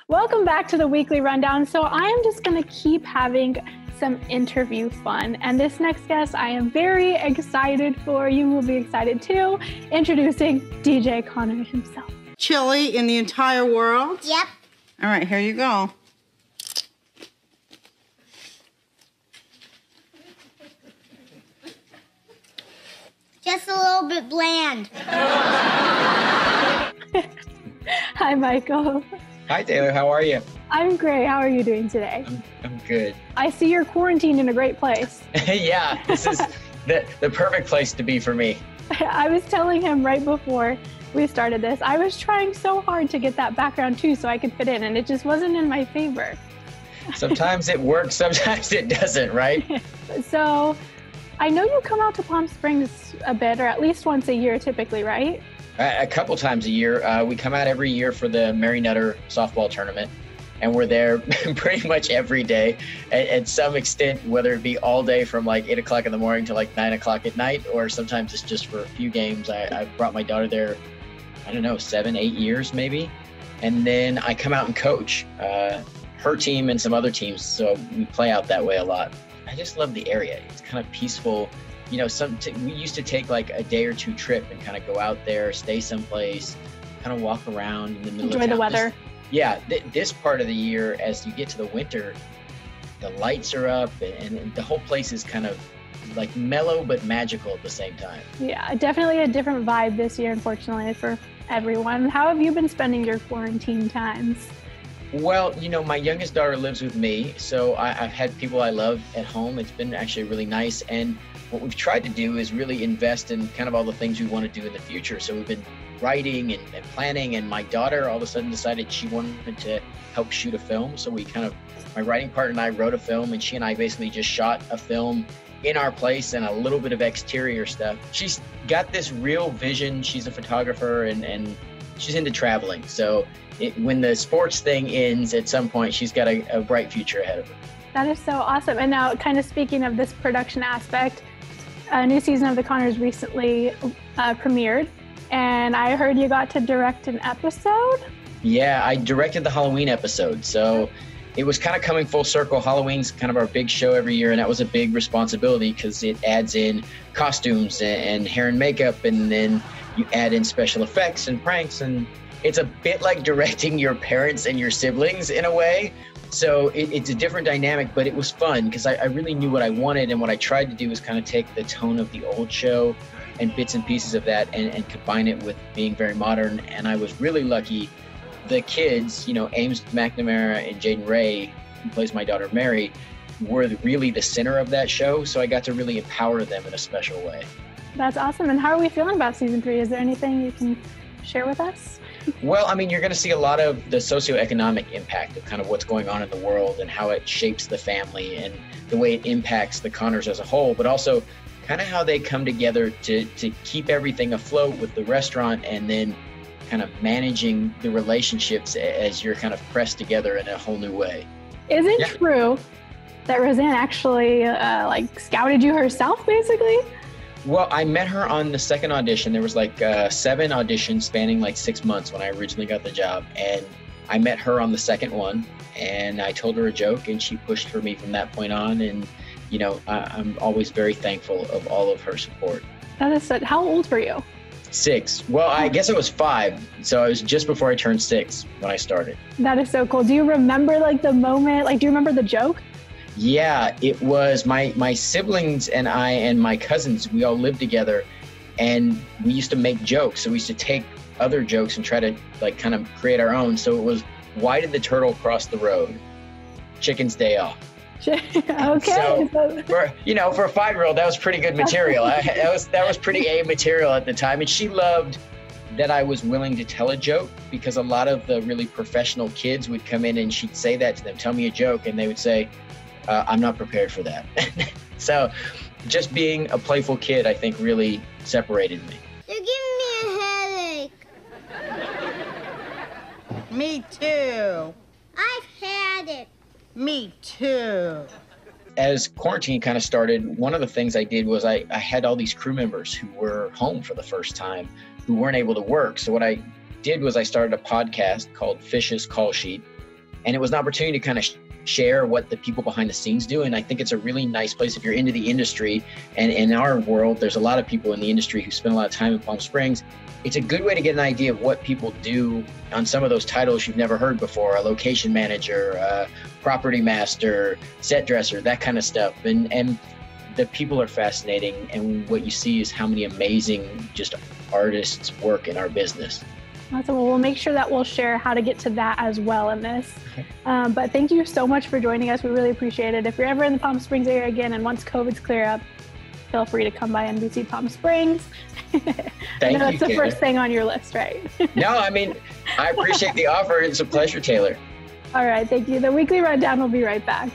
Welcome back to the weekly rundown. So I am just going to keep having some interview fun. And this next guest, I am very excited for. You will be excited too. Introducing DJ Connor himself. Chili in the entire world? Yep. All right, here you go. Just a little bit bland. Hi, Michael. Hi, Taylor. How are you? I'm great. How are you doing today? I'm good. I see you're quarantined in a great place. Yeah, this is the perfect place to be for me. I was telling him right before we started this, I was trying so hard to get that background too so I could fit in, and it just wasn't in my favor. Sometimes it works, sometimes it doesn't, right? So I know you come out to Palm Springs a bit, or at least once a year typically, right? A couple times a year. We come out every year for the Mary Nutter softball tournament, and we're there pretty much every day at some extent, whether it be all day from like 8 o'clock in the morning to like 9 o'clock at night, or sometimes it's just for a few games. I brought my daughter there, 7, 8 years maybe. And then I come out and coach her team and some other teams. So we play out that way a lot. I just love the area. It's kind of peaceful. We used to take like a day or two trip and kind of go out there, stay someplace, kind of walk around in the middle of town. Enjoy the weather. This part of the year, as you get to the winter, the lights are up and the whole place is kind of like mellow but magical at the same time. Yeah, definitely a different vibe this year, unfortunately, for everyone. How have you been spending your quarantine times? Well, my youngest daughter lives with me, so I've had people I love at home. It's been actually really nice. And what we've tried to do is really invest in kind of all the things we want to do in the future. So we've been writing and planning, and my daughter all of a sudden decided she wanted to help shoot a film. So my writing partner and I wrote a film, and she and I basically just shot a film in our place and a little bit of exterior stuff. She's got this real vision. She's a photographer and she's into traveling. So when the sports thing ends at some point, she's got a bright future ahead of her. That is so awesome. And now kind of speaking of this production aspect, a new season of The Connors recently premiered, and I heard you got to direct an episode? Yeah, I directed the Halloween episode. So it was kind of coming full circle. Halloween's kind of our big show every year, and that was a big responsibility because it adds in costumes and hair and makeup, and then you add in special effects and pranks, and it's a bit like directing your parents and your siblings in a way. So it's a different dynamic, but it was fun because I really knew what I wanted, and what I tried to do was kind of take the tone of the old show and bits and pieces of that and combine it with being very modern. And I was really lucky. The kids, Ames McNamara and Jaden Ray, who plays my daughter Mary, were really the center of that show. So I got to really empower them in a special way. That's awesome. And how are we feeling about season 3? Is there anything you can share with us? Well, you're going to see a lot of the socioeconomic impact of kind of what's going on in the world and how it shapes the family and the way it impacts the Connors as a whole, but also kind of how they come together to keep everything afloat with the restaurant, and then kind of managing the relationships as you're kind of pressed together in a whole new way. Is it true that Roseanne actually scouted you herself, basically? Well, I met her on the second audition. There was 7 auditions spanning 6 months when I originally got the job. And I met her on the second one, and I told her a joke, and she pushed for me from that point on. And, I'm always very thankful of all of her support. That is so. How old were you? 6. Well, I guess I was 5. So it was just before I turned 6 when I started. That is so cool. Do you remember the moment? Do you remember the joke? Yeah, it was my siblings and I and my cousins, we all lived together, and we used to make jokes. So we used to take other jokes and try to kind of create our own. So it was, why did the turtle cross the road? Chicken's day off. Okay. So for a 5-year-old, that was pretty good material. That was pretty A material at the time. And she loved that I was willing to tell a joke, because a lot of the really professional kids would come in and she'd say that to them, tell me a joke. And they would say, I'm not prepared for that. So just being a playful kid, I think, really separated me. You're giving me a headache. Me too. I've had it. Me too. As quarantine kind of started, one of the things I did was I had all these crew members who were home for the first time, who weren't able to work. So what I did was I started a podcast called Fish's Call Sheet. And it was an opportunity to kind of share what the people behind the scenes do. And I think it's a really nice place if you're into the industry. And in our world, there's a lot of people in the industry who spend a lot of time in Palm Springs. It's a good way to get an idea of what people do on some of those titles you've never heard before: a location manager, a property master, set dresser, that kind of stuff. And the people are fascinating. And what you see is how many amazing just artists work in our business. Awesome. Well, we'll make sure that we'll share how to get to that as well in this. But thank you so much for joining us. We really appreciate it. If you're ever in the Palm Springs area again, and once COVID's clear up, feel free to come by NBC Palm Springs. I know that's the first thing on your list, right? No, I mean, I appreciate the offer. It's a pleasure, Taylor. All right. Thank you. The Weekly Rundown will be right back.